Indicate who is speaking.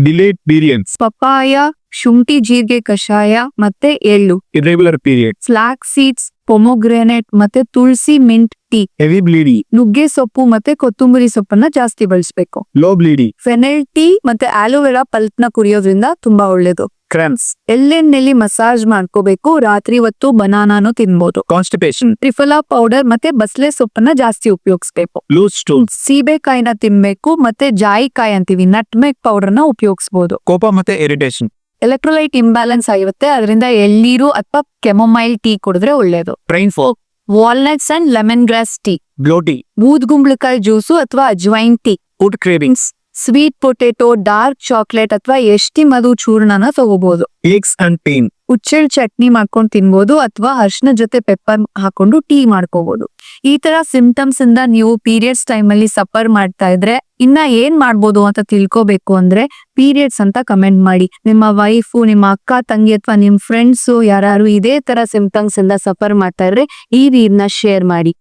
Speaker 1: Delayed periods,
Speaker 2: papaya, ಶುಂಠಿ ಜೀರಿಗೆ ಕಷಾಯ ಮತ್ತೆ ಎಳ್ಳು.
Speaker 1: ಇರ್ರೆಗ್ಯುಲರ್ ಪೀರಿಯಡ್ಸ್,
Speaker 2: ಫ್ಲಾಕ್ ಸೀಡ್ಸ್, ಪೊಮೊಗ್ರೆನೇಟ್ ಮತ್ತೆ ತುಳಸಿ ಮಿಂಟ್ ಟೀ.
Speaker 1: ಹೆವಿ ಬ್ಲೀಡಿಂಗ್,
Speaker 2: ನುಗ್ಗೆ ಸೊಪ್ಪು ಮತ್ತೆ ಕೊತ್ತಂಬರಿ ಸೊಪ್ಪನ್ನ ಜಾಸ್ತಿ ಬಳಸಬೇಕು.
Speaker 1: ಲೋ ಬ್ಲೀಡಿಂಗ್,
Speaker 2: ಫೆನೆಲ್ ಟೀ ಮತ್ತೆ ಆಲೋವೆರಾ ಪಲ್ಪ್ ನ ಕುಡಿಯೋದ್ರಿಂದ ತುಂಬಾ ಒಳ್ಳೇದು.
Speaker 1: ಕ್ರಾಂಪ್ಸ್,
Speaker 2: ಎಳ್ಳೆಣ್ಣೆಲಿ ಮಸಾಜ್ ಮಾಡ್ಕೋಬೇಕು. ರಾತ್ರಿ ಹೊತ್ತು ಬನಾನಾನು ತಿನ್ಬೋದು.
Speaker 1: ಕಾನ್ಸ್ಟಿಪೇಷನ್,
Speaker 2: ತ್ರಿಫಲಾ ಪೌಡರ್ ಮತ್ತೆ ಬಸಳೆ ಸೊಪ್ಪನ್ನ ಜಾಸ್ತಿ ಉಪಯೋಗಿಸ್ಬೇಕು.
Speaker 1: ಲೂಸ್ ಸ್ಟೂಲ್ಸ್,
Speaker 2: ಸೀಬೆಕಾಯಿನ ತಿನ್ಬೇಕು ಮತ್ತೆ ಜಾಯಿಕಾಯಿ ಅಂತೀವಿ ನಟ್ಮೆಗ್ ಪೌಡರ್ ನ ಉಪಯೋಗಿಸಬಹುದು.
Speaker 1: ಕೋಪ ಮತ್ತೆ ಇರಿಟೇಷನ್,
Speaker 2: ಎಲೆಕ್ಟ್ರೋಲೈಟ್ ಇಂಬ್ಯಾಲೆನ್ಸ್ ಆಗಿರುತ್ತೆ, ಅದರಿಂದ ಎಳ್ಳೀರು ಅಥವಾ ಕೆಮೊಮೈಲ್ ಟೀ ಕುಡಿದ್ರೆ ಒಳ್ಳೇದು.
Speaker 1: Brain fog,
Speaker 2: walnuts and lemongrass tea.
Speaker 1: Bloaty,
Speaker 2: ಬೂದ್ಗುಂಬಳಕಾಯಿ ಜ್ಯೂಸು ಅಥವಾ ajwain tea.
Speaker 1: Food cravings,
Speaker 2: sweet potato, dark chocolate ಅಥವಾ ಎಷ್ಟಿ ಮಧು ಚೂರ್ಣನ ತಗೋಬಹುದು.
Speaker 1: ಏಕ್ಸ್ ಅಂಡ್ ಪೇನ್,
Speaker 2: ಉಚ್ಚೆಳ್ ಚಟ್ನಿ ಮಾಡ್ಕೊಂಡು ತಿನ್ಬೋದು ಅಥವಾ ಅರ್ಶಿನ ಜೊತೆ ಪೆಪ್ಪರ್ ಹಾಕೊಂಡು ಟೀ ಮಾಡ್ಕೋಬಹುದು. ಈ ತರ ಸಿಂಪ್ಟಮ್ಸ್ ಇಂದ ನೀವು ಪೀರಿಯಡ್ಸ್ ಟೈಮ್ ಅಲ್ಲಿ ಸಫರ್ ಮಾಡ್ತಾ ಇದ್ರೆ ಇನ್ನ ಏನ್ ಮಾಡ್ಬೋದು ಅಂತ ತಿಳ್ಕೋಬೇಕು ಅಂದ್ರೆ ಪೀರಿಯಡ್ಸ್ ಅಂತ ಕಮೆಂಟ್ ಮಾಡಿ. ನಿಮ್ಮ ವೈಫು, ನಿಮ್ಮ ಅಕ್ಕ ತಂಗಿ ಅಥವಾ ನಿಮ್ ಫ್ರೆಂಡ್ಸ್ ಯಾರು ಇದೇ ತರ ಸಿಂಪ್ಟಮ್ಸ್ ಇಂದ ಸಫರ್ ಮಾಡ್ತಾ ಇದ್ರೆ ಈ ರೀಲ್ನ ಶೇರ್ ಮಾಡಿ.